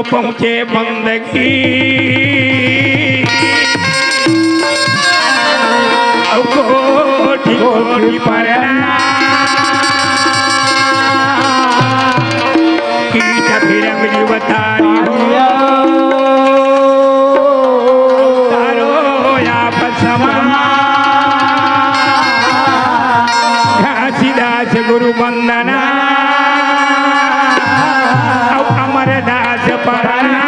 तो पहुँचे बंदगी कोठी कोठी पर की फिर बतारी तारो आप समा घासीदास गुरु वंदना अमर दास पराना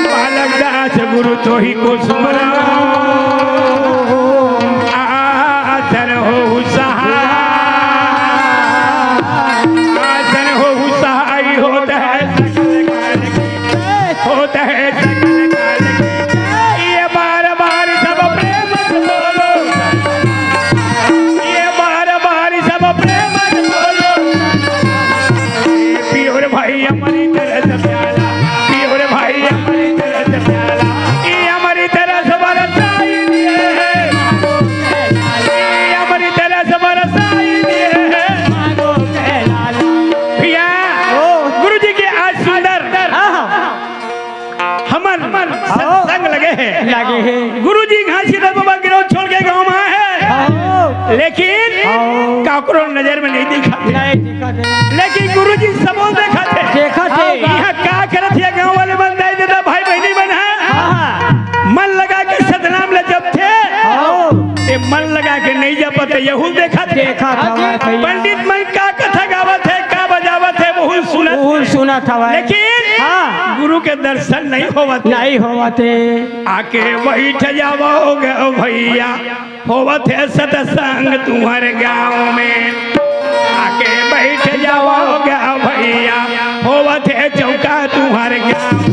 बालक दास गुरु तो ही को सुमरा गुरुजी घासीदास बाबा गिरोह छोड़ के गांव में है, लेकिन काकरो नजर में नहीं दिखा, लेकिन गुरुजी सबो देखा थे यहाँ क्या करत है गांव वाले बंदाई देता भाई बहनी बना मन लगा के सतनाम ले जब थे ये मन लगा के नहीं जब पते यहू देखा पंडित मन का कथा गावत है का बजावत है बहुत सुना था, लेकिन गुरु के दर्शन नहीं होवते आके बैठ जाओगे भैया होवत है सत्संग तुम्हारे गाँव में आके बैठ जाओगे भैया होवत है चौका तुम्हारे गाँव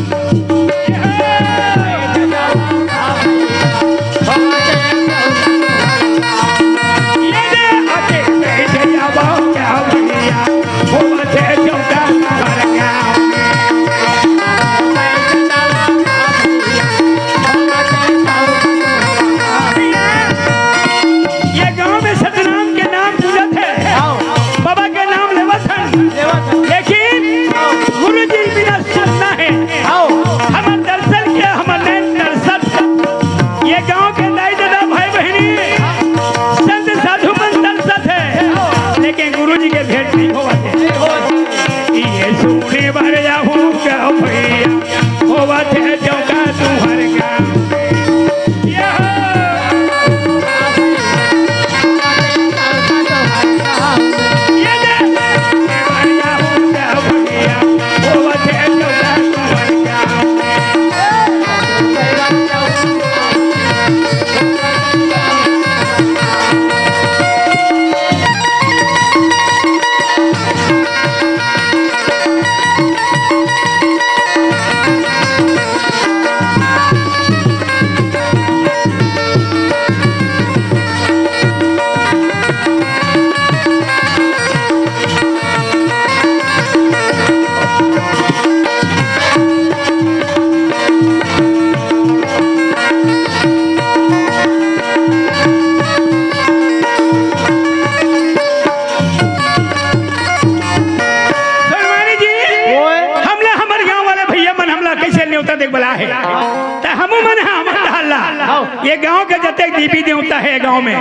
ये गांव के जते देवी देवता है गांव में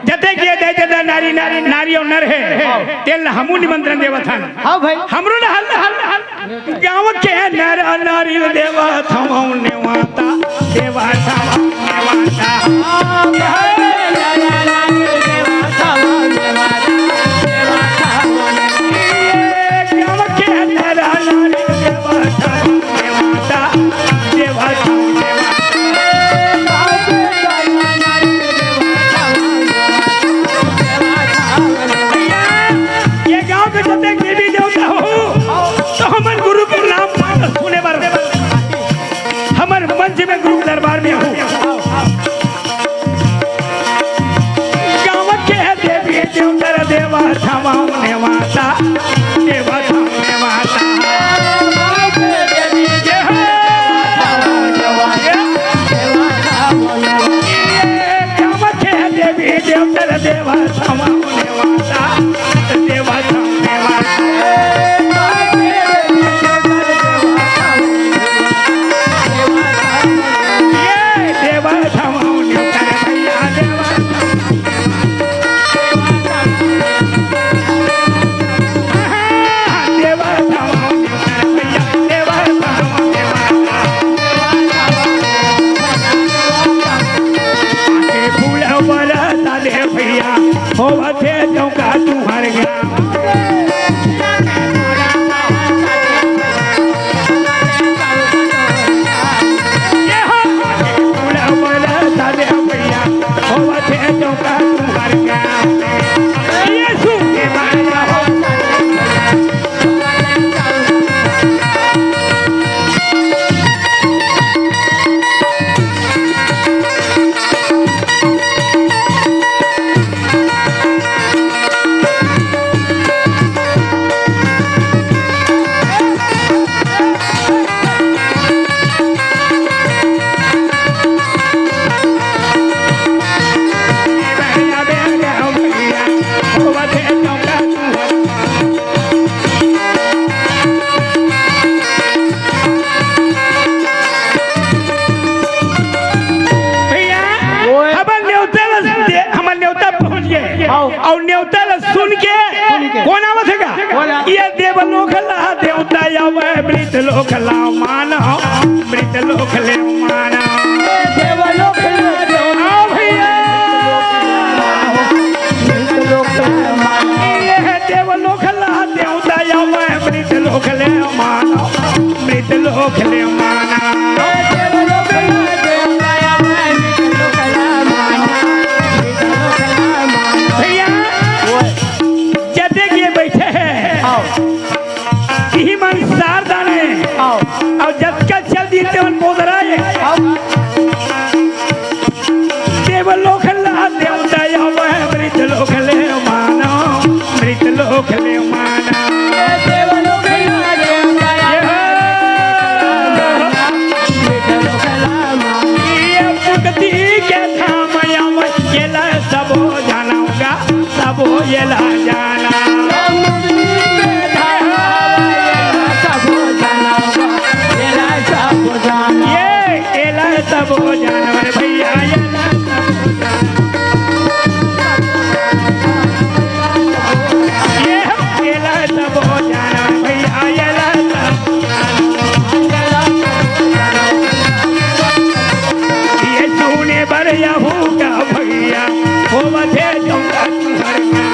जते के दे जते नारी नारी और नर है तेल हमू निमंत्रण देवत हन हां भाई हमरो न हल गांव के नर नारी देवत हम नेवाता देवता नेवाता दरबार में हूँ गाँव के देवी देवतर देवा थमाने वाता देवा थमाने वाता गाँव के देवी देवतर देवा थमाने वाता देवा थमाने वाता होवते चौका तुम्हारे गाँव ये हो पूरा बरसा दे भैया होवते चौका तुम्हारे गाँव ये सुखे बाया हो और न्योता सुन के कौन आवत है ये देवलोक ला देवता आवे मृत लोक ला मानो मृत लोक ले मानो देवलोक ला देवता भैया मृत लोक ये देवलोक ला देवता आवे मृत लोक ले मानो मृत लोक ले मानो देवलोक ला देवता आवे मृत लोक ला मानो ही मन सार दाने और जब का चल दी तेवन पोदराए देवलोक ला देवता आवे मृत लोक ले मानो मृत लोक ले मानो देवलोक ला देवता मृत लोक ला मानो ये मुक्ति के धाम आवे ये ला सबो जानाऊंगा सबो ये ला जाना सब हो जानवर भैया ये अकेला सब हो जानवर भैया ये सुने बर होगा भैया हो बधे चौका तुम्हारे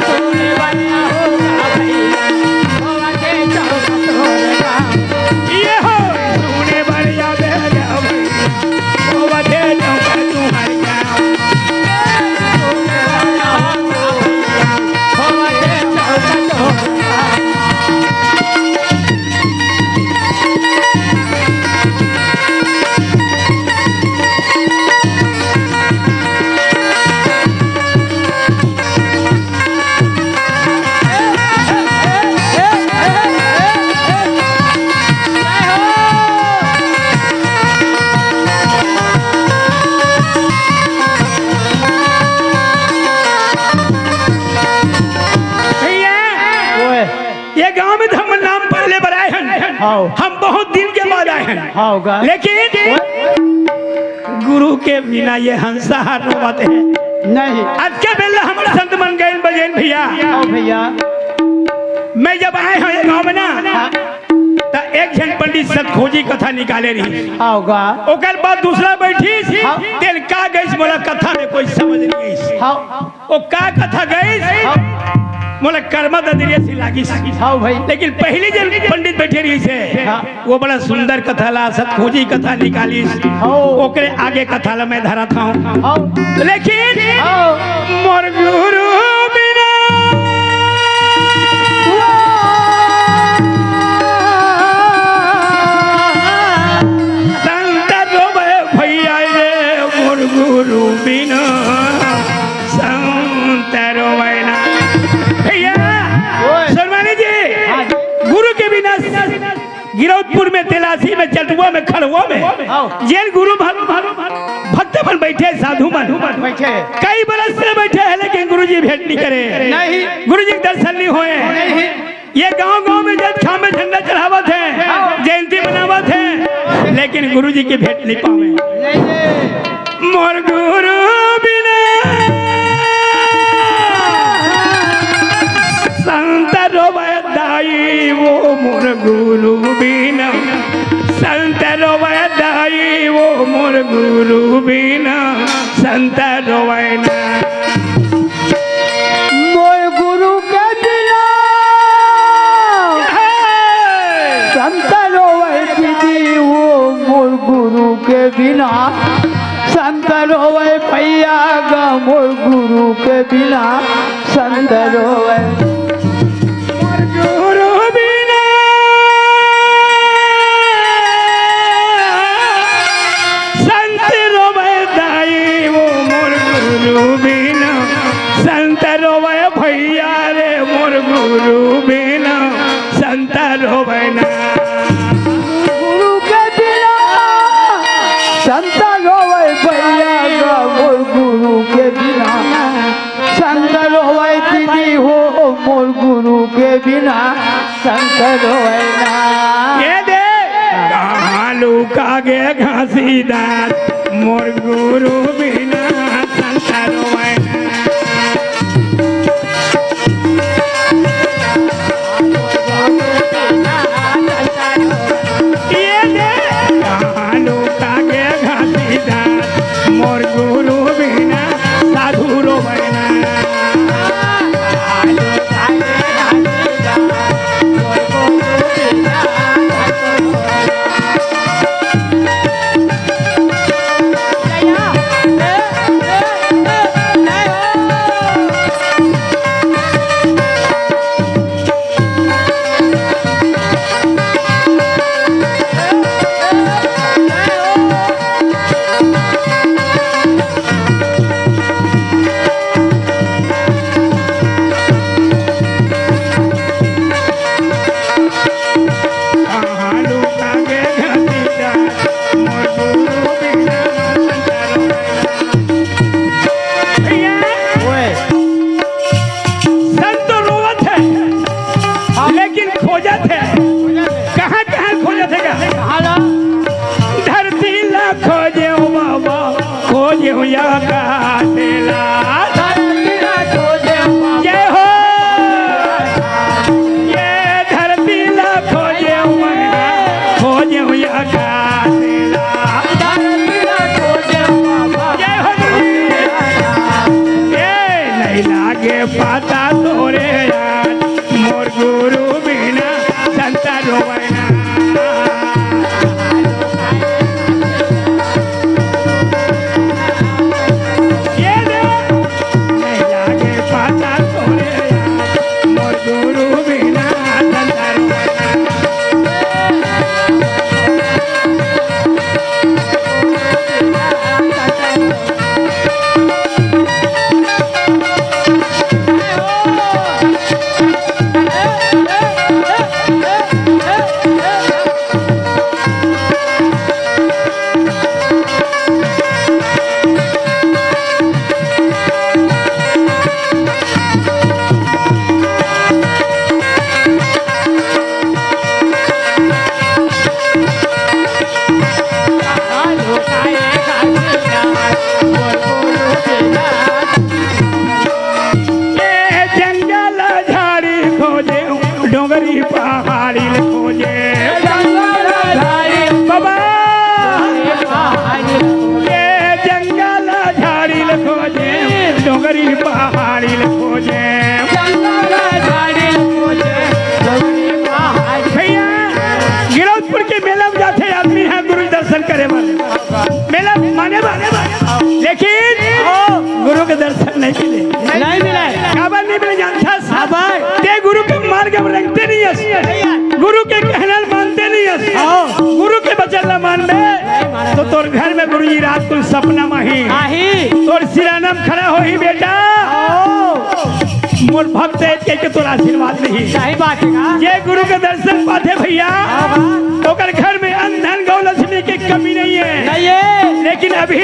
सुने बर होगा भैया हो बधे चौका तुम्हारे ये हो सुने बर हम बहुत दिन के बाद आए हैं लेकिन गुरु के बिना ये हंसा हार बात है नहीं। आज के बेला हमारे संत मन गए बजैन भैया भैया मैं जब आए हैं गाँव में ना तो एक जन पंडित सत खोजी कथा निकाले रही ओकर बाद दूसरा बैठी तेल का गई बोला कथा में कोई समझ नहीं गई वो का कथा गई मोला कर्मा दरिया से लागी हाँ भाई लेकिन पहले जन पंडित बैठे रही से वो बड़ा सुंदर कथा ला सत खोजी कथा निकाली ओकरे आगे कथा ला मैं धरा था लेकिन मोर गुरु बिना संत रोवे भैया रे मोर गुरु बिना संत रोवे ना गिरौदपुर में तेलासी में चटुआ में खड़ुआ में जेल गुरु भक्त मन बैठे साधु मन बैठे कई बरस से बैठे हैं लेकिन गुरु जी भेंट नहीं करे नहीं गुरु जी दर्शन नहीं हुए ये गांव गांव में जब खाम में झंडा चढ़ावत है जयंती मनावत है लेकिन गुरु जी की भेंट नहीं पावे मोर गुरु बिना संत रोवे दाई वो मोर गुरु बिना संत रोवे दाई वो मोर गुरु बिना संत रोवे ना मोर गुरु के बिना संत रोवे गुरु बिना संत रोवे दाई वो मोर गुरु बिना संत रोवे भैया रे मोर गुरु बिना संत रोवे ना गुरु के बिना संत रोवे भैया गा मोर गुरु के बिना संत रोवे दीदी हो मोर गुरु के बिना संत रोवे ना ये दे कहाँ लुका गे घासीदार मोर गुरु बिना संत रोवे ना ये दे कहाँ लुका गे घासीदार मोर गुरु बिना साधु रोवे ना पाता तोरे यार मोर गुरु बिना संत रोवे ना ये दे नहीं लागे पाता तोरे यार मोर गुरु बिना संत रोवे डोंगरी पहाड़ी खोजे बाबा ये जंगल झाड़ी खोजे डोंगरी पहाड़ी खोजे भैया गिरौदपुर के मेला में जाते आदमी है गुरु दर्शन करे वाले मेला माने लेकिन गुरु के दर्शन नहीं मिले नहीं मिला काबर नहीं मिले जानता ते गुरु के मार्ग में लगते नहीं है गुरु के कहना मानते नहीं है गुरु के वचन न मानबे तो तोर घर में गुरु जी रात को सपना माही तोर सिरानम खड़ा हो ही बेटा मोर भक्त है के तोर आशीर्वाद नहीं सही बात है ये गुरु के दर्शन पाते भैया तो कर घर में अन्न धन गौ लक्ष्मी की कमी नहीं है लेकिन अभी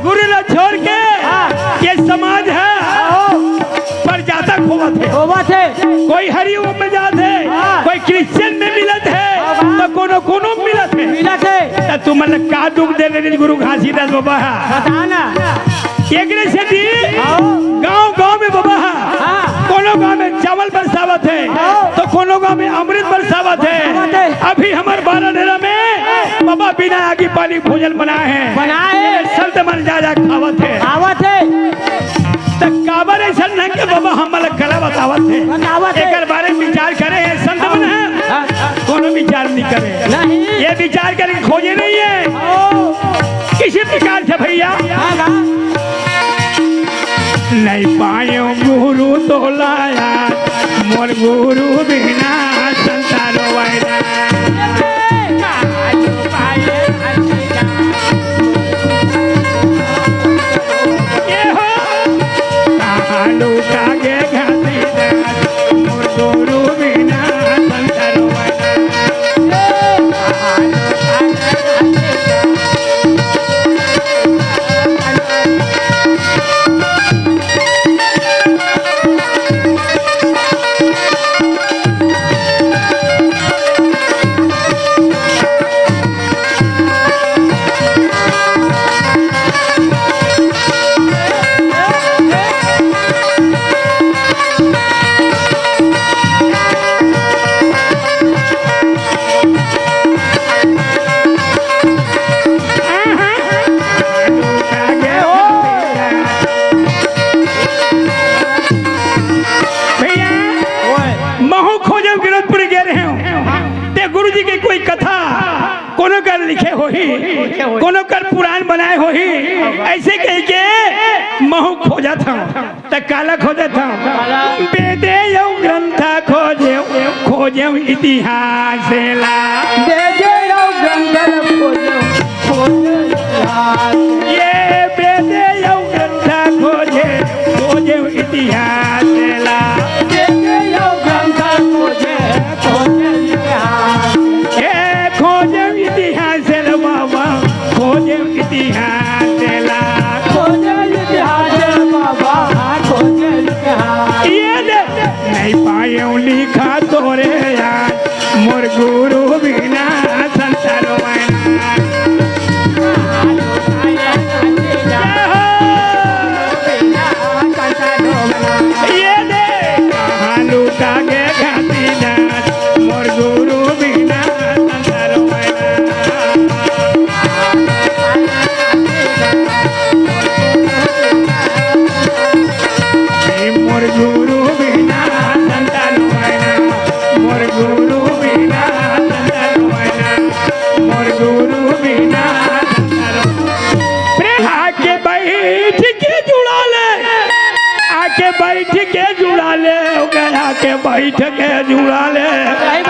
गुरु ने छोड़ के ये समाज है पर जाता खोवत है कोई हरिओम में जाते कोई क्रिश्चियन में मिलत है तो कोनो मिलत है तो तुम मतलब का दुख दे रहे गुरु घासीदास बाबा बताना एक गांव में बाबा कोनो गांव में चावल बरसावत है तो कोनो गांव में अमृत बरसावत है अभी हमारे बाराडेरा में बाबा बिना आगे पानी भोजन बनाए संत मन जा खावत है तो काबर ऐसा नहीं के बाबा हमला कला बतावत है एक बारे में विचार करे संत मन है कोनो विचार नहीं करे ये विचार करके खोजे नहीं है किसी प्रकार से भैया नहीं पायो गुरु तो लाया मोर गुरु बिना संसार वायदा ये हो कहालू कागे घासीदास मोर गुरु बिना संसार वायदा लिखे हो ही कोनो कर पुराण बनाए हो ही ऐसे कह के महू खोजा था त काला खोजा था वेदे यौ ग्रंथ खोजे खोजे इतिहास ला वेदे यौ ग्रंथ खोजे ये वेदे यौ ग्रंथ खोजे खोजे इतिहास ला वेदे यौ ग्रंथ खोजे इतिहास खोजे इतिहास बाबा खोजे इतिहास ला खोजे इतिहास बाबा खोजे इतिहास ये नहीं पायो लिखा तोरे यार मोर गुरु बिना संसार ये दे कहालू कागे घासीदास मोर गुरु बिना संसार मोर गुरु बिना संतान मोर गुरु बिना संतान मोर गुरु बिना आके बैठ के जुड़ा ले आके बैठ के जुड़ा ले आके बैठ के जुड़ा ले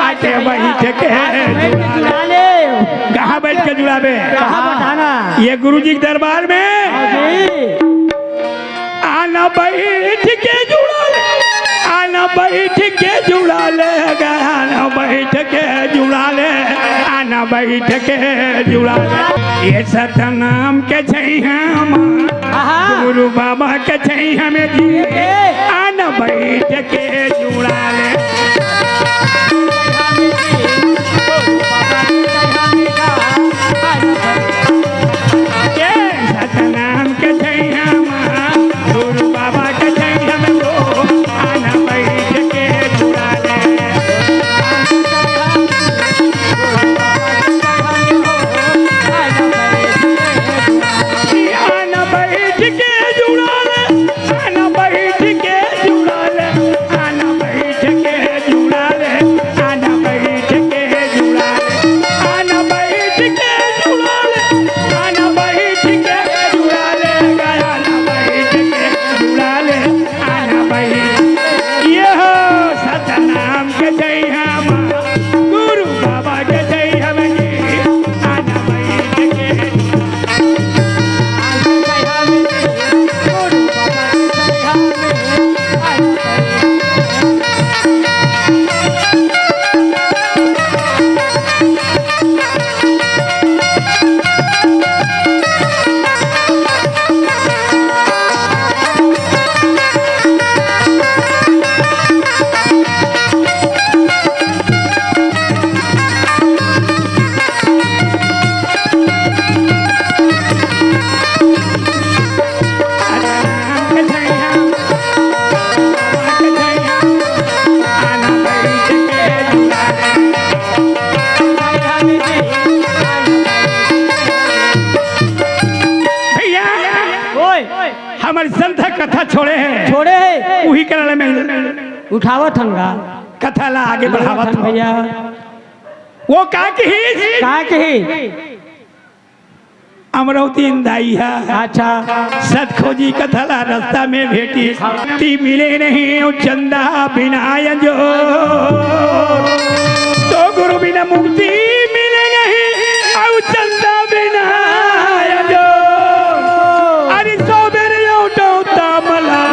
आके बैठ के जुड़ा ले कहाँ बैठ के जुड़ावे कहाँ बताना ये गुरु जी के दरबार में आना बैठ के जुड़ा ले आना बैठ के जुड़ा ले आना बैठ के जुड़ा ले आना बैठ के जुड़ा ले ये सतनाम के छै हम गुरु बाबा के छै हमें जी आना बैठ के जुड़ा ले सतनाम के छै हम गुरु बाबा के छै हमें आना बैठ के जुड़ा ले आना बैठ के जुड़ा ले आना बैठ के जुड़ा ले आना बैठ के जुड़ा ले आना बैठ के जुड़ा ले आना बैठ के जुड़ा ले आना बैठ के जुड़ा ले आना बैठ के जुड़ा ले आना बैठ ये हो सतनाम के जय हम गुरु बाबा के जय हम आना बैठ के हमारी संत कथा छोड़े हैं छोड़े है वही करने में उठावत हंगा कथा ला आगे बढ़ावत हो। भैया वो का कही कहा कही अमरावती दाई है। अच्छा सत खोजी कथला रास्ता में भेटी ती मिले नहीं ओ चंदा बिना जो तो गुरु बिना मुक्ति मिले नहीं औ चंदा बिना जो अरे सो बेरे उठो तामला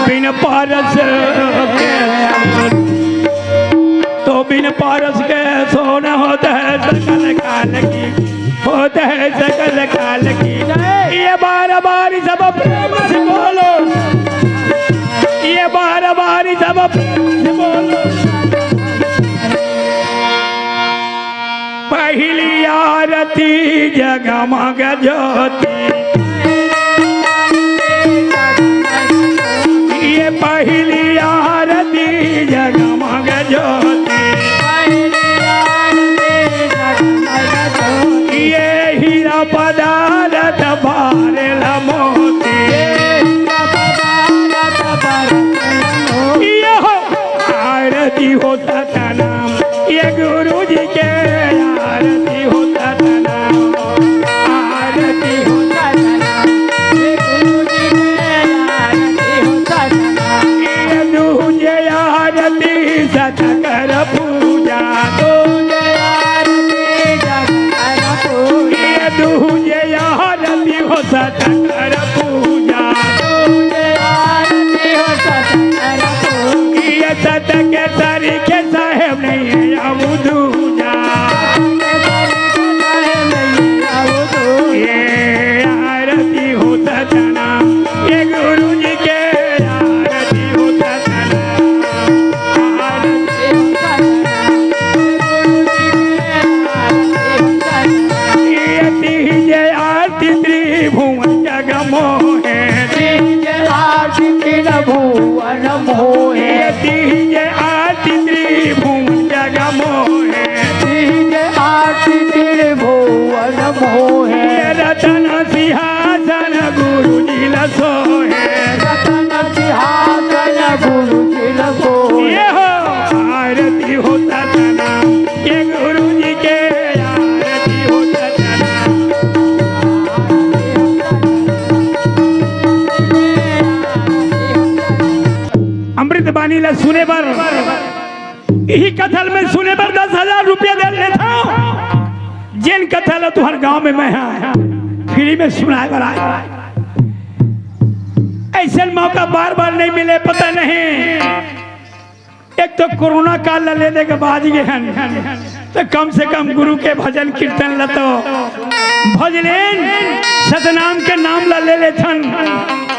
बिन पारस के तो बिन पारस के सोना होता है सकल काल की होता है सकल काल की ये बार बार सब प्रेम से बोलो ये बार बार सब प्रेम से बोलो पहली आरती जगमग ज्योति ये पहली आरती जगमग ज्योति ये हीरा पदारथ बारेल मोती ये हो आरती हो सतनाम ये गुरु जी के आरती हो सतनाम आरती हो ये दूजे आरती सत कर पूजा ये दूजे आरती हो सत कर पूजा ये सत के तरीके साहेब नहीं है अब दूजा ये आरती हो सतनाम ये गुरु जी के आरती हो सतनाम आरती ये तीजे आरती त्रिभुवन जगमोहे भुवन मोहे ये तीजे आरती त्रिभुवन जगमोहे आरती भुवन मोहे ये रतन सिंहासन गुरु जी लसोहे रतन सिंहासन गुरु जी लसोहे ये हो आरती हो सतनाम ये गुरु जी के आरती हो सतनाम अमृत बानी ला सुने पर यही कथल में सुने पर 10,000 रुपया दे लेता जिन कथल तुहर गांव में मैं फ्री में सुनाए पर आए ऐसे मौका बार बार नहीं मिले पता नहीं एक तो कोरोना काल लेने के बाद गए तो कम से कम गुरु के भजन कीर्तन लतो भजलेन सतनाम के नाम ला ले लेथन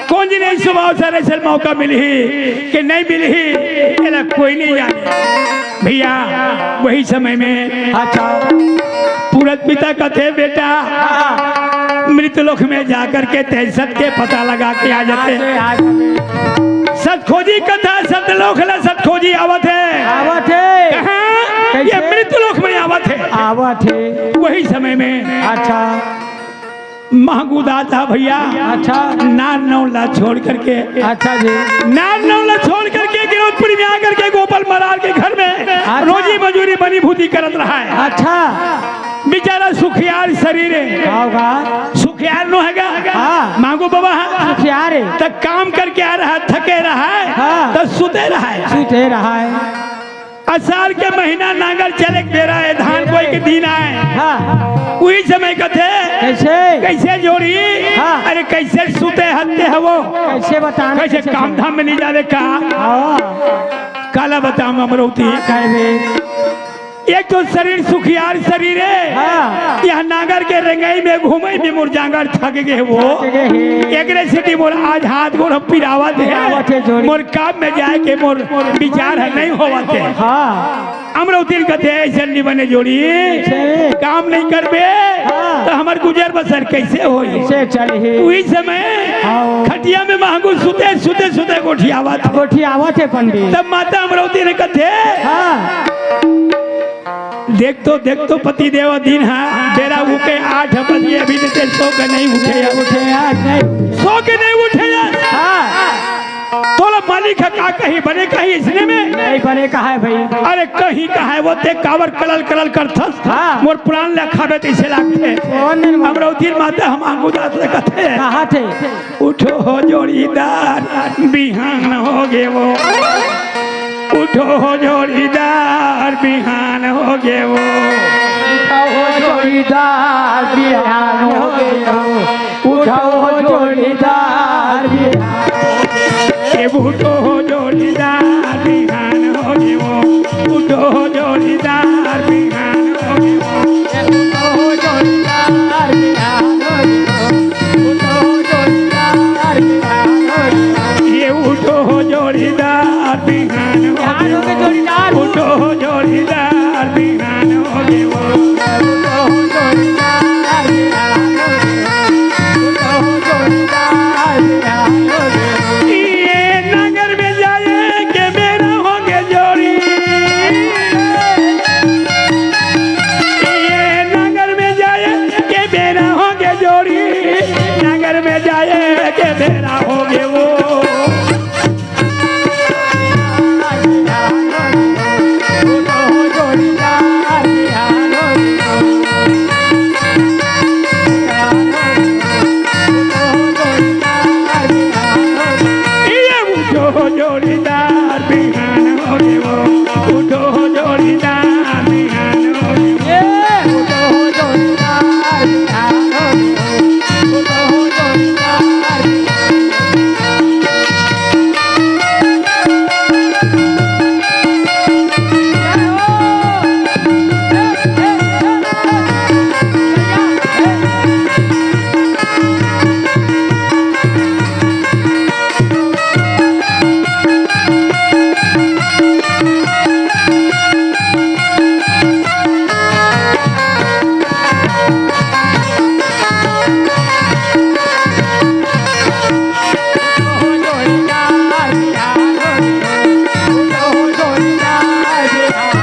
कौन जी नहीं सुबह सर ऐसे मौका मिली कि नहीं मिली ये कोई नहीं जाने भैया वही समय में अच्छा पूरत पिता का थे बेटा मृतलोक में जाकर के तेजसत के पता लगा के आ जाते सतखोजी कथा सतलोक ला सतखोजी आवत है आवत है कहाँ ये मृतलोक में आवत है आवत है वही समय में अच्छा महगूदा था भैया अच्छा नार नौला छोड़ करके अच्छा जी नार नौला छोड़ करके गिरौदपुरी में आकर के गोपाल महाराज के घर में रोजी मजूरी बनी भूती करत रहा है अच्छा बेचारा सुखियार शरीर है होगा सुखियार नो हैगा हाँ। मांगो बाबा सुखियार है तक काम करके आ रहा है थके रहा है हाँ। तो सुते रहा है सूते रहा है असार के महीना नांगर चले बेरा है धान कोई के दिन आए हाँ वही समय कथे कैसे कैसे जोड़ी हाँ। अरे कैसे सुते हत्ते है वो कैसे बताना कैसे काम धाम में नहीं जाने का हाँ काला बताऊं अमरावती एक तो शरीर सुखियार शरीर है हाँ। यह नागर के रंगाई में घूमे भी मोर जांगर थक गए वो एक सिटी मोर आज हाथ गोड़ पिरावत है मोर काम में जाए के मोर विचार है नहीं होवत है हाँ अमरावती कहते ऐसे नहीं बने जोड़ी काम नहीं करबे हाँ। तो हमार गुजर बसर कैसे हो से चली वही समय हाँ। खटिया में महंगू सुते सुते सुते गोठी आवत गोठी आवत है पंडित तब माता अमरावती ने कहते हाँ देख तो पति देव दिन है बेरा उठे 8 बजे अभी देते सो के नहीं उठे उठे आज नहीं सो के नहीं उठे हाँ थोड़ा मालिक का का कहीं बने कहीं इसने में नहीं बने कहा है भाई। अरे कहीं का है वो ते कावर कलल कलल करथस हाँ। मोर पुरान लखाबे तैसे लागते अमरावती माता हम आगू जात कथे कहा थे उठो हो जोड़ीदार बिहान हो गे वो उठो हो जोड़ीदार बिहान हो गे वो जोड़ीदार बिहान हो गया उठाओ जोड़ीदार उठो हो जोड़ीदार बिहान हो गे वो उठो हो जोड़ीदार बिहान हो गे वो जोड़ीदार बिहान हो जोड़ीदार बिहान हो ये उठो हो जोड़ीदार बिहान हो गे जोड़ीदार उठो हो जोड़ीदार बिहान हो गे वो ये नगर में जाए के मेरा होंगे जोड़ी ये नगर में जाए के मेरा होंगे जोड़ी नगर में जाए के मेरा होंगे वो ये उठो जोड़ीदार बिहान हो गे वो उठो जोड़ीदार बिहान हो गे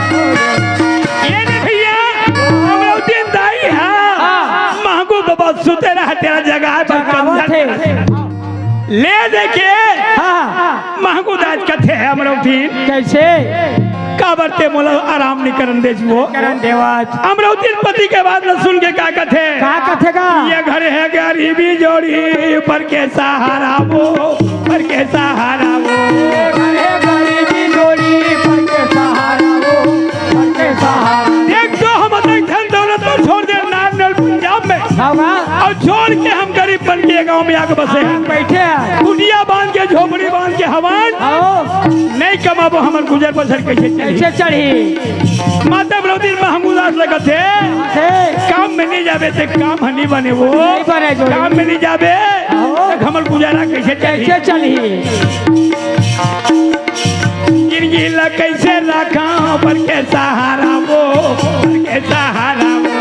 ये ने भैया अमरावती दाई है महंगू बाबा सुते रहा तेरा जगह पर कंधर ले देखे महंगू दाज कथे है अमरावती कैसे काबरते मोला आराम नहीं करन देज वो करण देवाज अमरावती पति के बाद न सुन के का कथे का कथेगा ये घर है गरीबी जोड़ी पर के सहारा वो पर के सहारा वो गरीबी जोड़ी पर के सहारा वो पर के सहारा देख दो हम धन दौलत तो छोड़ दे नारनल पंजाब में और छोड़ के हम गरीब बन के गांव में आके बसे हैं बैठे हैं कुटिया बांध के झोपड़ी बांध के हवान नहीं कमाबो हमर गुजर बसर कैसे चली कैसे चढ़ी माता अमरावती में हम उदास लगत है काम में नहीं जाबे ते काम हनी बने वो नहीं बने जोड़ी। काम में नहीं जाबे तो हमर गुजारा कैसे चली कैसे चढ़ी जिंदगी ला कैसे रखा पर के सहारा वो पर के सहारा वो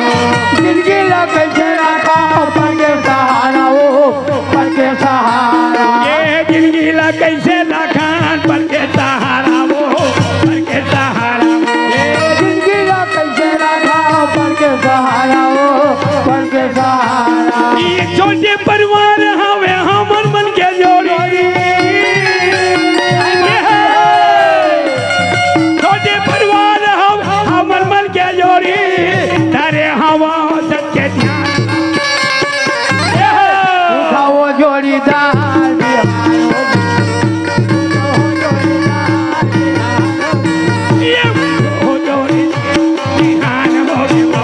जिंदगी ला कैसे रखा पर के सहारा वो पर के सहारा ये जिंदगी ला कैसे रखा पर के सहारा वो पर के सहारा जिंदगी ला कैसे रखा पर के सहारा वो पर के सहारा ये छोटे परिवार हवे हमर मन के जोड़ी छोटे परिवार हमर मन के जोड़ी तारे हवा सच्चे ध्यान उठाओ जोड़ीदार ये हो जोड़ी ध्यान हो गया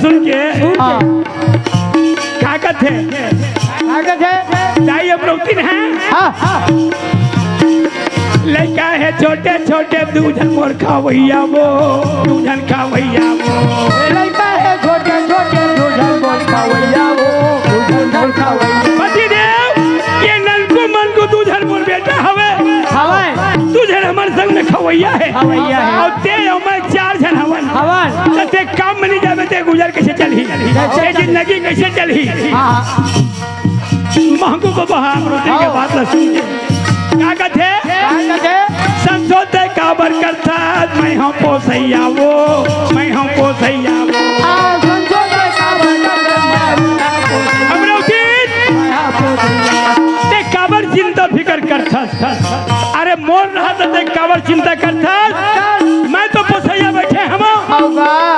सुन के क्या कहते दाई अमरावती है लड़का है छोटे छोटे दूधन मोर खावैया वो दूधन खावैया वो लड़का है खवैया है खवैया है। और ते और मैं 4 जन हवन हवन तो ते काम में नहीं जावे ते गुजर कैसे चलही ते जिंदगी कैसे चलही हाँ महंगू को बहा अमृति के बात ला सुन क्या कहते संसोध काबर करता मैं हम पोसैया वो मैं हम पोसैया वो अमृति ते काबर चिंता फिकर करता अरे मोर रहा तो ते काबर चिंता करता मैं तो पोसैया बैठे हम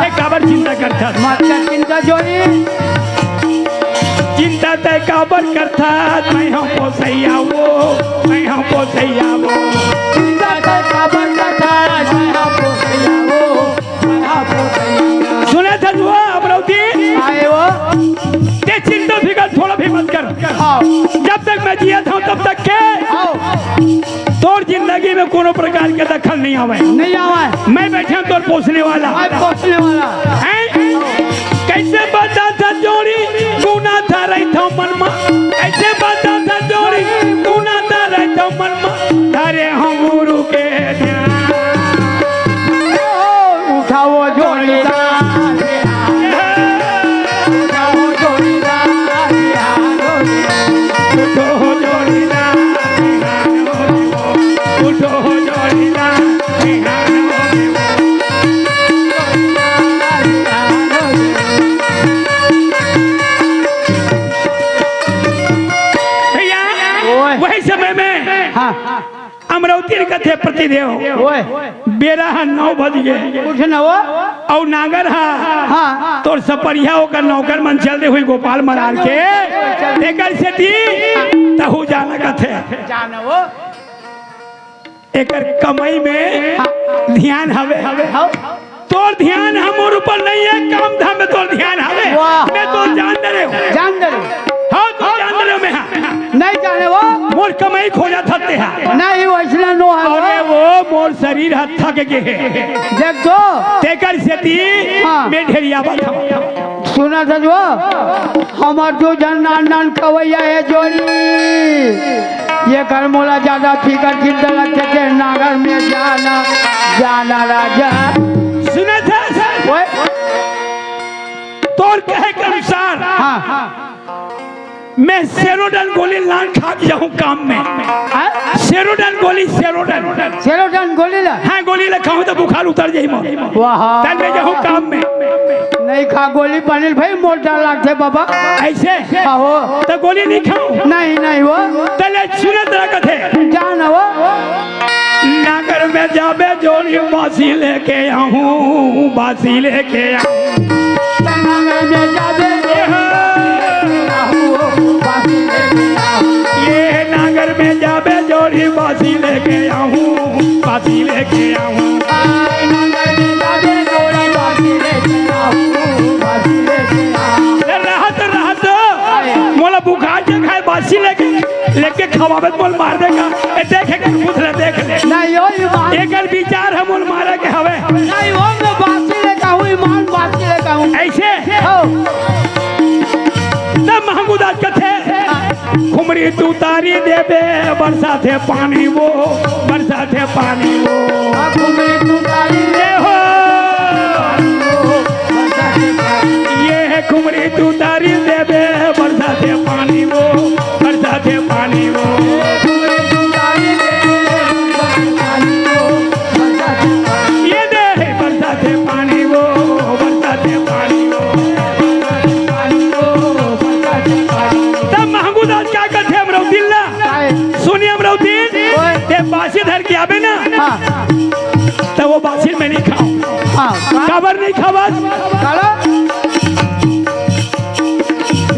ते काबर चिंता करता चिंता जोड़ी चिंता तय काबर करता मैं हम पोसैया वो मैं हम पोसैया वो सुने थे जो अमरावती आए वो ते चिंता फिकर थोड़ा भी मत कर जब तक मैं जिया था तब तक के तोर जिंदगी में कोनो प्रकार के दखल नहीं आवे नहीं आवा मैं बैठा तोर पोसने वाला पोसने वाला हैं कैसे बता था जोड़ी गुना था रही था मन में कैसे बता था जोड़ी गुना था रही था मन में धरे हम गुरु के ध्यान उठाओ जोड़ीदार उठाओ जोड़ीदार उठो जोड़ीदार उठो जोड़ीदार वही समय में अमरावती कथे प्रतिदेव बेरा 9 बज गए कुछ न हो और नागर हाँ तोर सपरिया होकर नौकर मन चलते हुई गोपाल महाराज के एकर सेठी तहु जाना कथे जाना वो एकर कमाई में ध्यान हवे तोर ध्यान हमर ऊपर नहीं है काम धाम में तोर ध्यान हवे मैं तो जान दे जान दे हाँ तो जान दे मैं नहीं जाने वो मोर कमाई खोजा थते है नहीं वैसला नो है अरे वो मोर शरीर हाथ थक गए देख तो तेकर सेती में ढेरिया बात सुना था जो हमार जो जन नान कवैया है जोड़ी ये कर मोला ज्यादा फिकर चिंता लगते थे नागर में जाना जाना राजा सुना था तोर कहे के अनुसार मैं सेरोडन गोली लान खा जाऊं काम में सेरोडन गोली सेरोडन गोली ला हाँ गोली ला खाऊं तो बुखार उतर जाई मोर वाह तन में जाऊं काम में नहीं खा गोली बनिल भाई मोटा लागते बाबा ऐसे हो तो गोली नहीं खाऊं नहीं वो तले सुने तरह कथे जाना वो नागर में जाबे जोड़ी बासी लेके आऊं बासी लेके आऊं नागर में जाबे ये नागर में जाबे जोड़ी बासी लेके आऊं बासी लेके आऊं राहत मोला बुखार जे खाए बासी लेके खवाबे बोल मार देगा देखे के पूछ ले देख ले नहीं हो एकर विचार हम बोल मारे के हवे नहीं हो मैं बासी लेका हूं ईमान बासी लेका हूं ऐसे हो तब महमूदात कथे खुमरी तू तारी देबे बरसा थे पानी वो बरसा थे पानी वो खुमरी तू तारी दे हो ये है खुमरी तू तारी देबे बरसा थे पानी वो बरसा थे पानी वो ये दे बरसा थे पानी वो बरसा थे पानी वो तब महमूदात क्या कहते अमरावती सुनिए अमरावती ते बासी धर के आवे ना तो वो बासी में नहीं खाओ काबर नहीं खावा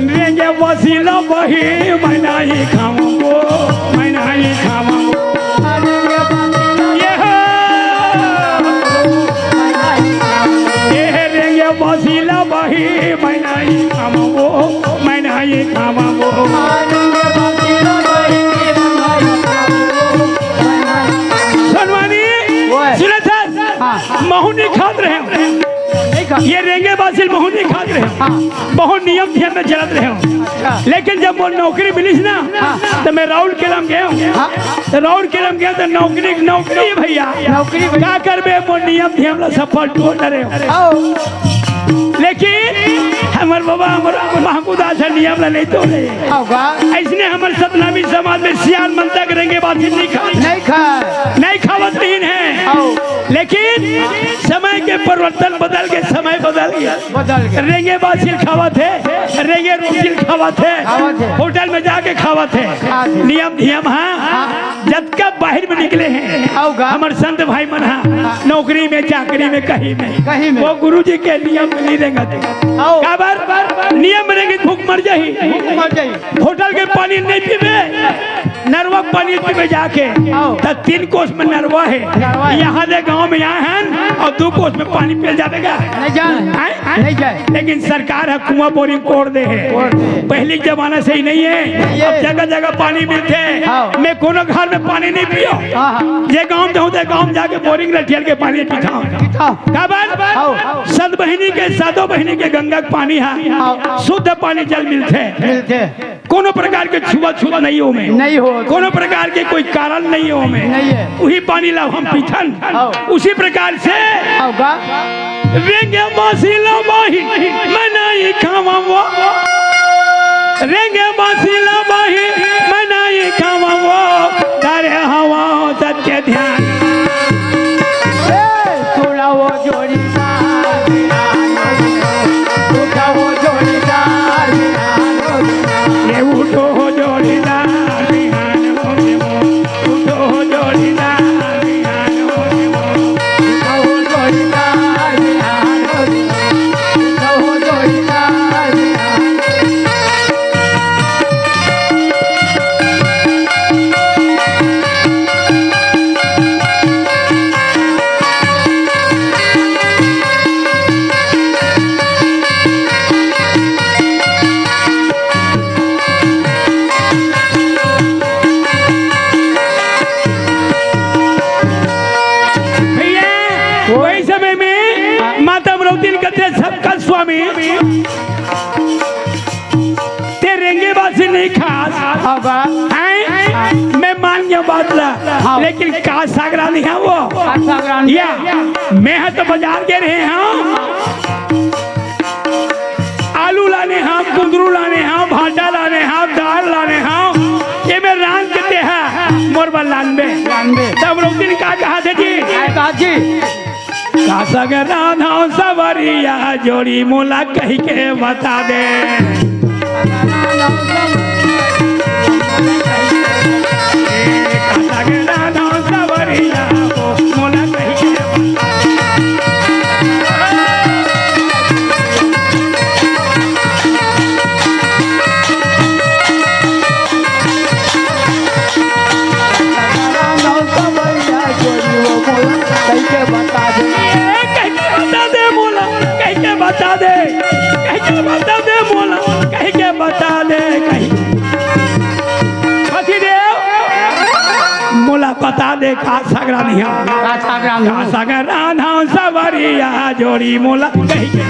लेंगे वसीला वही मैं नहीं खाऊंगो मैं नहीं खाऊंगो ये लेंगे वसीला वही मैं नहीं खाऊंगो मैं नहीं खाऊंगो सुनवानी सुने थे महू नहीं खात रहे ये रेंगे बासिल बहुत नहीं खाते रहे, बहुत नियम ध्यान में चलत रहे हो। लेकिन जब वो नौकरी मिली ना तो मैं राउल केलम गया तो राउल केलम गया तो नौकरी भैया नौकरी क्या करबे वो नियम ध्यान में सफल तो न रहे। लेकिन हमार बाबा हमार महमूद आशा नियम ला नहीं तोड़े ऐसने हमारे सतनामी समाज में सियान मनता करेंगे बात नहीं खावत नहीं है। लेकिन समय के परिवर्तन बदल के समय बदल गया। रेंगे बासिल खावा थे, रेंगे रोटिल खावा थे, होटल में जाके खावा थे। नियम धियम हाँ जब कब बाहर में निकले हैं हमारे संत भाई मन हाँ नौकरी में चाकरी में कहीं में वो गुरु जी के नियम में नहीं रहेंगे। नियम रहेंगे भूख मर जाही, होटल के पानी नहीं पीबे, नरवा पानी पीबे जाके तो 3 कोस में नरवा है, यहाँ दे गांव में यहाँ है और 2 कोस में पानी पिल जाएगा नहीं जाए। लेकिन सरकार है कुआं बोरिंग कोड़ दे है, पहले जमाना से ही नहीं है। अब जगह जगह पानी मिलते है, मैं कोनो घर में पानी नहीं पियो, ये गांव जाऊँ तो गांव जाके बोरिंग लठियल के पानी पीता सद बहिनी के सादो बहिनी के गंगा के पानी है शुद्ध पानी जल मिलते कोनो प्रकार के छुआछूत नहीं हो में नहीं हो, कोनो प्रकार के कोई कारण नहीं हो में वही पानी ला हम पीथन। उसी प्रकार से रेंगे बासिला बाही मैं नहीं खावा वो, रेंगे बासिला बाही मैं नहीं खावा वो, तारे हवा सत्य ध्यान थोड़ा वो जोड़ीदार वो जोड़ीदार ये उठो हो जोड़ीदार उठो हो जोड़ीदार स्वामी ते रेंगे बासी नहीं खास मैं मान गया बात ला, लेकिन का सागरा नहीं है वो या मैं है तो बाजार के रहे हैं आलू लाने हैं, कुंदरू लाने हैं, भाटा लाने हैं, दाल लाने हैं, ये मैं रान कहते हैं मोरबा लानबे तब लोग दिन का कहा थे जी का सगरा नाव सवरिया जोड़ी मोला कही के बता दे, का सगरा नाव सवरिया मोला कही के बता दे, कह के बता दे मोला, कह के बता दे मोला बता दे का सगरा नहीं का सगरा नाव सवरिया जोड़ी मोला कह के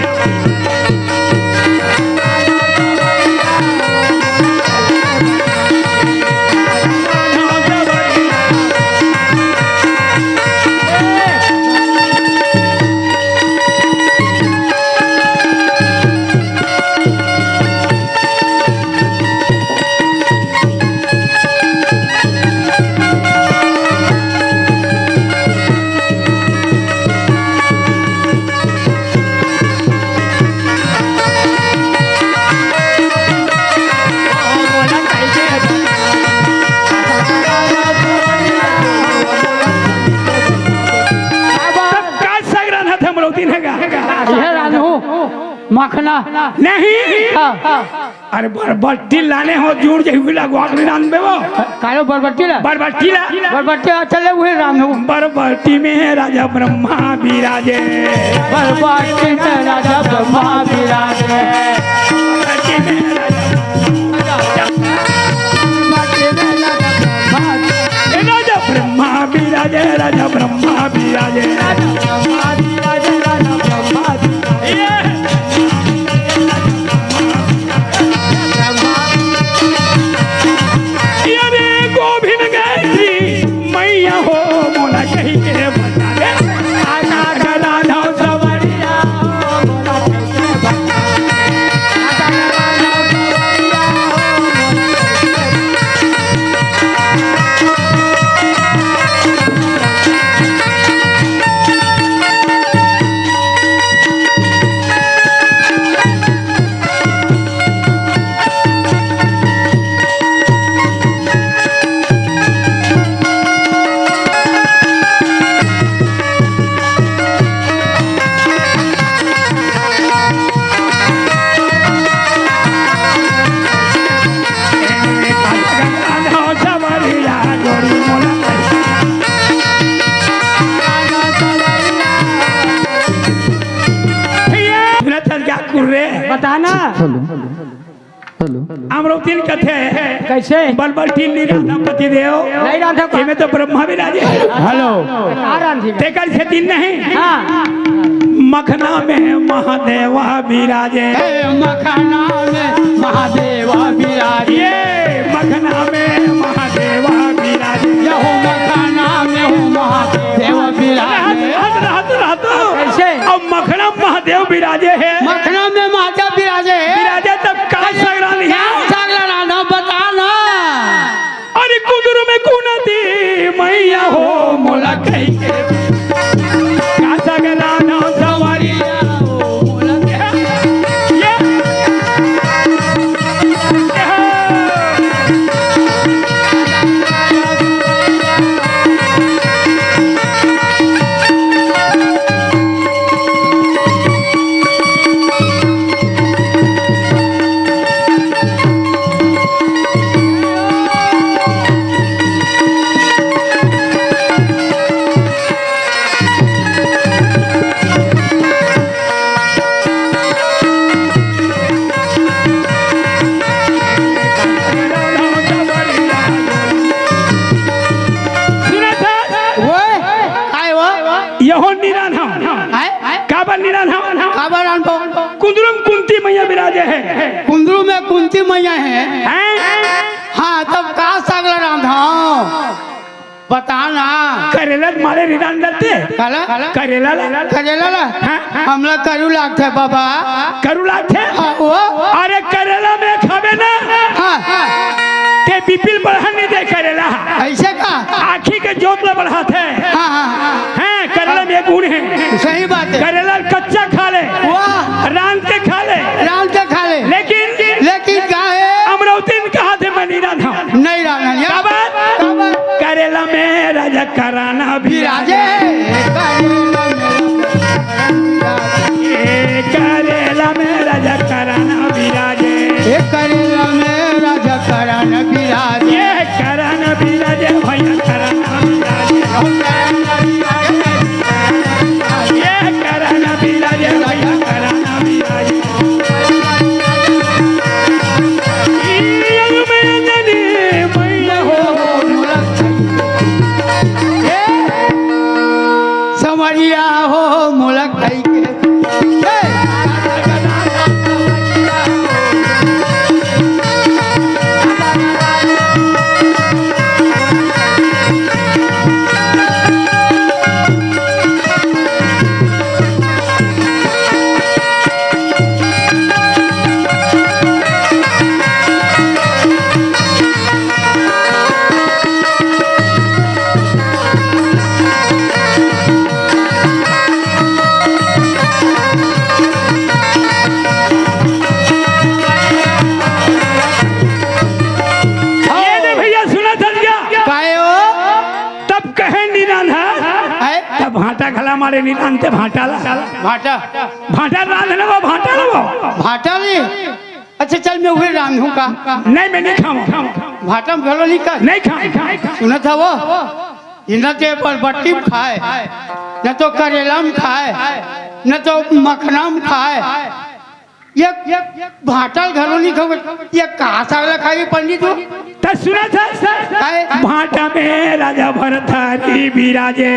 मखना नहीं अरे बरबट्टी लाने हो जुड़ जाए लगवा के रान में वो कालो बरबट्टी ला बरबट्टी चले हुए राम हो बरबट्टी में राजा ब्रह्मा विराजे, बरबट्टी में राजा ब्रह्मा विराजे, राजा ब्रह्मा विराजे, राजा ब्रह्मा विराजे, राजा ब्रह्मा विराजे, राजा ब्रह्मा ठाकुर रे बताना अमरोतीन कथे कैसे बलबल टीन निराधम पति देव नहीं राधा को इमे तो ब्रह्मा विराजे हेलो तेकर से दिन नहीं हाँ मखना में महादेवा विराजे मखना में महादेवा विराजे ये मखना में महादेवा विराजे यहो मखना में हो महादेव विराजे कैसे अब मखना महादेव विराजे है मखना में महादेव विराजे विराजे तब का सगरा नहीं सागला राधा बताना अरे कुदर में कुनती मैया हो मोला कहीं के का सगरा ना सवारी हो मोला ये यहो निरान हम काबा निरान हम काबारान को कुंदरम कुंती मैया विराजे है कुंदरू में कुंती मैया है हैं? हाँ तब का सागला राधा बताना करेला मारे निरान डरते काला करेला करेला ला हाँ, हाँ। हमला करू लागते बाबा करुला थे हाँ, वो अरे करेला में खावे ना हाँ ते बिपिल बढ़ा नहीं दे करेला ऐसे का आखी के जोत ला बढ़ाते हाँ हाँ हैं करेला में गुण है सही बात है करेला कच्चा खा ले वाह रान के खा ले राम के खा ले लेकिन क्या है अमरावती कहा थे मैं निरान हम नहीं राना क्या बात करेला में राजा कराना भी विराजे ये करेला में राजा कराना विराजे करेला में राजा करान विराजे ये कराना विराजे भैया कराना विराजे ये कराना विराजे भैया कराना विराजे ये में ननी मैया हो समरिया हो मुलक कई के भाटा खला मारे निरान ते भाटा ला भाटा भाटा रांध ले वो भाटा ला वो भाटा नहीं अच्छा चल मैं वही रांधू का नहीं मैं नहीं खाऊं भाटा में भलो नहीं कर नहीं खा सुना था वो इन्हें ते पर बट्टी में खाए न तो करेला में खाए न तो मखना में खाए ये भाटा घरों नहीं खाओगे ये कहाँ सागला खाएगी पंडित हो तो सुना था भाटा में राजा भरथारी विराजे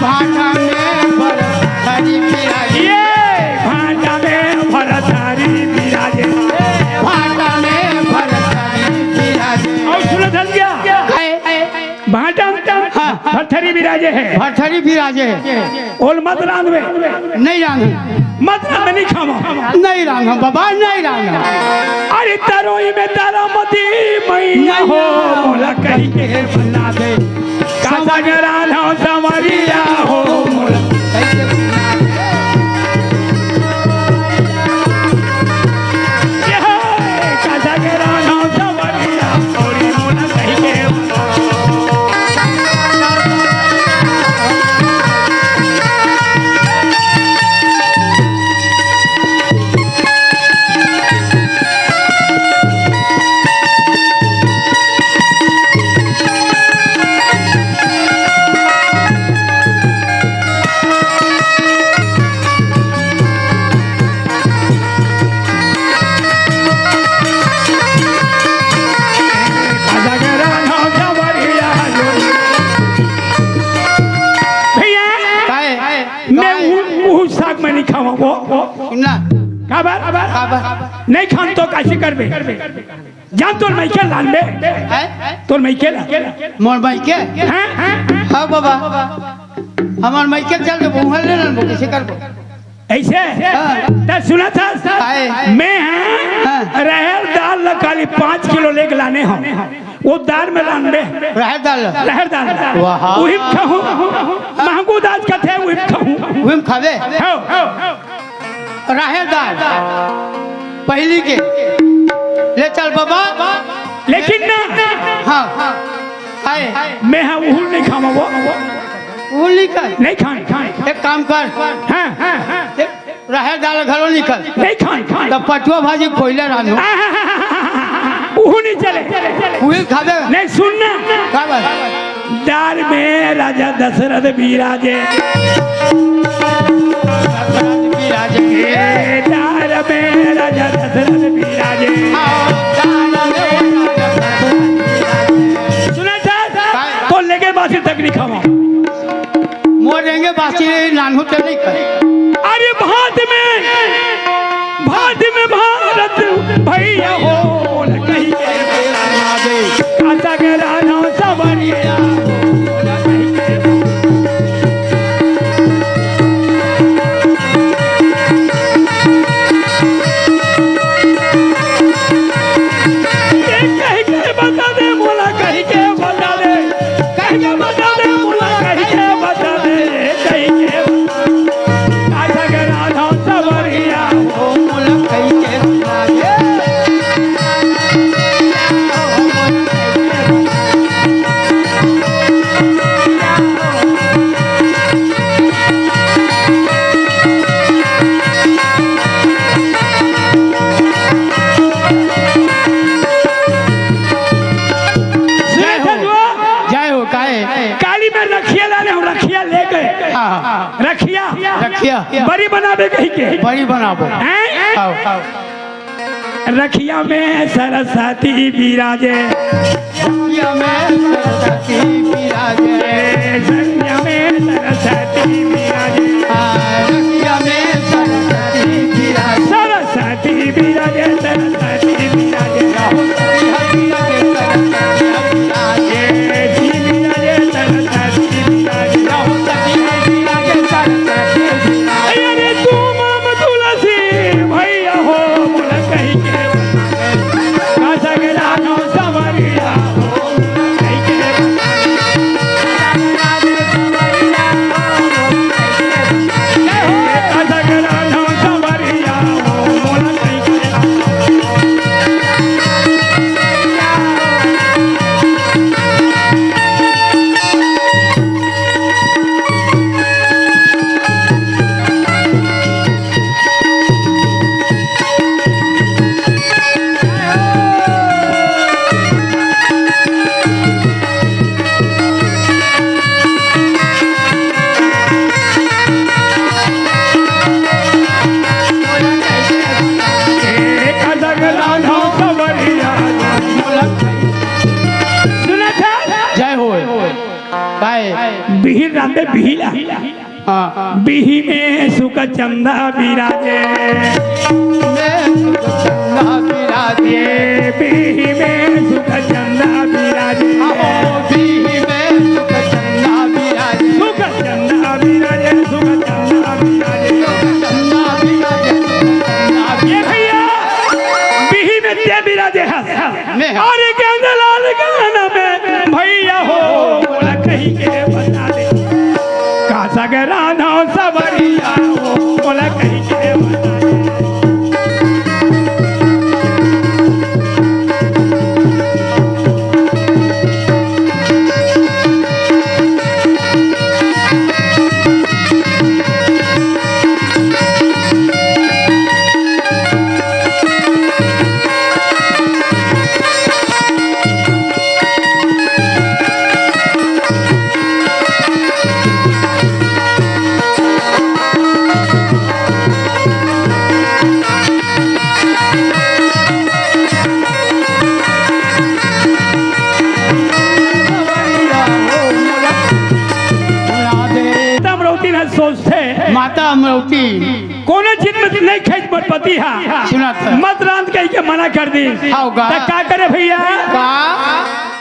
भाटा में भरथारी विराजे भाटा में भरथारी विराजे भाटा में भरथारी विराजे और सुना था क्या भाटा भरथारी विराजे है भरथारी विराजे है ओल मत रांध में नहीं रांध मत रांध में नहीं खावा नहीं रांध बाबा नहीं रांध अरे तरोई में तारा मती मैया हो मोला कही के बना दे कासा राधा संवरिया हो मोला कासा राधा संवरिया और मोला कही के वो साग में नहीं खावा वो ना काबर काबर नहीं खान तो कैसे करबे जान तोर मैं के लान बे है तोर मैं के ला मोर भाई के हैं हाँ बाबा हमार माई के चल के बुहल ले लन कैसे करबो ऐसे तो सुना था है। मैं हाँ रहर दाल लकाली 5 किलो लेके लाने हम वो दाल में लान बे रहर दाल रहर दाल वाह। वही खाऊं महंगू दाल का थे वही खाऊं वही खावे हो रहर दाल पहली के ले चल बाबा लेकिन ना हाँ है मैं हाँ वो नहीं खावा वो वो निकल नहीं खान एक काम कर हाँ रहर दाल घरों निकल नहीं खान तो पटुआ भाजी खोइले रानो वो नहीं चले वही खावे नहीं सुनना काबर दाल में राजा दशरथ विराजे दाल में राजा दशरथ विराजे सुना था तो लेके बासी तक नहीं खावा मोर रहेंगे बासी नानू तो नहीं कर अरे भात में भारत भैया हो कहीं कासा के राना सबरिया बता दे बोला कहीं के बता दे कहीं के बता दे बोला कहीं के बता दे कहीं के कासा के राना सबरिया ओ मोला कहीं के जय हो काहे काली में रखिया लाने हम रखिया ले गए हाँ रखिया रखिया बड़ी बनावे कहीं के बड़ी बनाबो हैं? आओ आओ रखिया में सरस्वती विराजे रखिया में सरस्वती विराजे संध्या में सरस्वती विराजे रखिया में सरस्वती विराजे सरस्वती विराजे सरस्वती विराजे जी विराजे सरस्वती विराजे अरे तू माम तुलसी भैया हो बोला कहीं के कासा के रानो सवरिया हो कहीं के कासा के रानो सवरिया हो बोला कहीं के कासा के रानो सवरिया सुना था जय हो काहे बिही रांदे बिहीला हाँ बिही में सुख चंदा विराजे चंदा विराजे बिही में सुख चंदा विराजे बीही में सुख चंदा विराजे सुख चंदा विराजे सुख चंदा विराजे चंदा विराजे ये भैया बिही में ते विराजे हस में हस। और गेंदा लाल गाना में भैया हो बोला कहीं के बता दे कासा के राना सबरिया हो बोला कहीं के बता दे माता अमरवती कोनो चीज में नहीं खेच मत पति हा सुना था मत रांध कह के मना कर दी होगा। तो क्या करे भैया का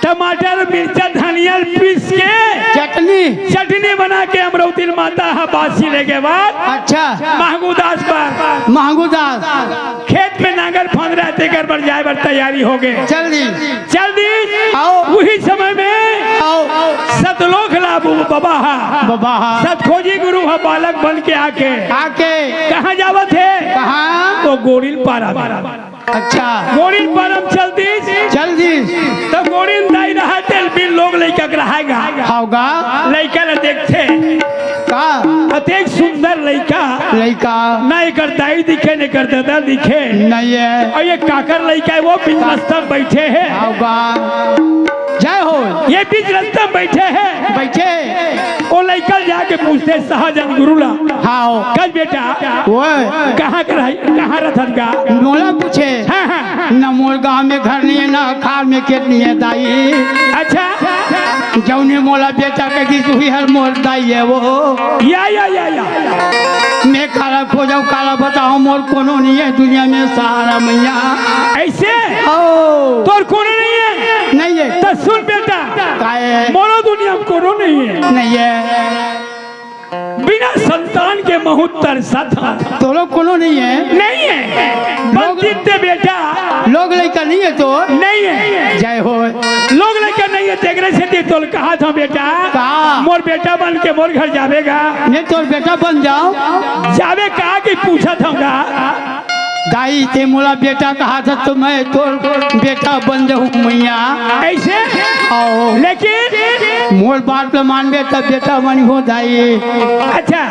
टमाटर मिर्चा धनिया पीस के चटनी बना के अमरवती माता हा बासी ले के बाद अच्छा महंगूदास पर महंगूदास खेत में नांगर फांद रहे थे घर पर जाए पर तैयारी हो गए चल दी आओ। वही समय में आओ सतलोक लाभू बाबा हा बाबा सतखोजी गुरु हा बालक बन के आके कहाँ जावत है कहाँ तो गोरिल पारा अच्छा गोरिल पारम चलती तो गोरिल दाई रहा तेल बिन लोग लइका रहेगा होगा लइका ने देखते का अतेक सुंदर लइका ना एक दाई दिखे न कर दादा दिखे नहीं है और ये काकर लइका है वो बीच रास्ता में बैठे है होगा जय हो ये बीच रास्ता में बैठे वो लइका जाके पूछते सहजन गुरुला हाँ कल बेटा वो कहाँ रथन का मोला पूछे न मोर गाँव में घर नहीं है न खाल में खेत नहीं है दाई अच्छा जौने मोला बेटा के की सुही हर मोर दाई है वो या मैं काला खोजाऊ काला बताओ मोर कोनो नहीं है दुनिया में सहारा मैया ऐसे ओ तोर कोनो नहीं है तो सुन बेटा मोरो दुनिया में कोनो नहीं है बिना संतान के महत्तर साथा तो लोग कोनो नहीं है जितने बेटा लोग लड़का नहीं है तो नहीं है जय हो लोग लड़का नहीं है तेरे से तो कहा था बेटा मोर बेटा बन के मोर घर जावेगा नहीं तो बेटा बन जाओ जावे कहा कि पूछा था दाई थे मोला बेटा कहा था तो मैं तो बेटा बन जाऊँ मैया ऐसे आओ लेकिन मोर बात पे मान बेटा बनी हो दाई अच्छा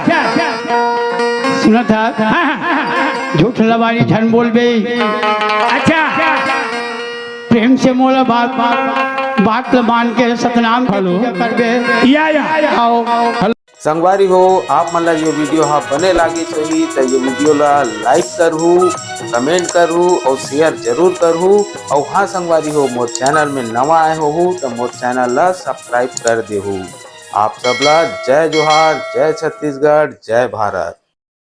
सुना था झूठ लबारी झन बोल बे अच्छा प्रेम से मोला बात मान के सतनाम कर बे या आओ संगवारी हो आप मन ला ये वीडियो हाँ बने लागे चाहिए तो ये वीडियो ला लाइक करहू कमेंट करहू और शेयर जरूर करहू और हाँ संगवारी हो मोर चैनल में नवा आए हो तो मोर चैनल ला सब्सक्राइब कर देहू। आप सब ला जय जोहार, जय छत्तीसगढ़, जय भारत।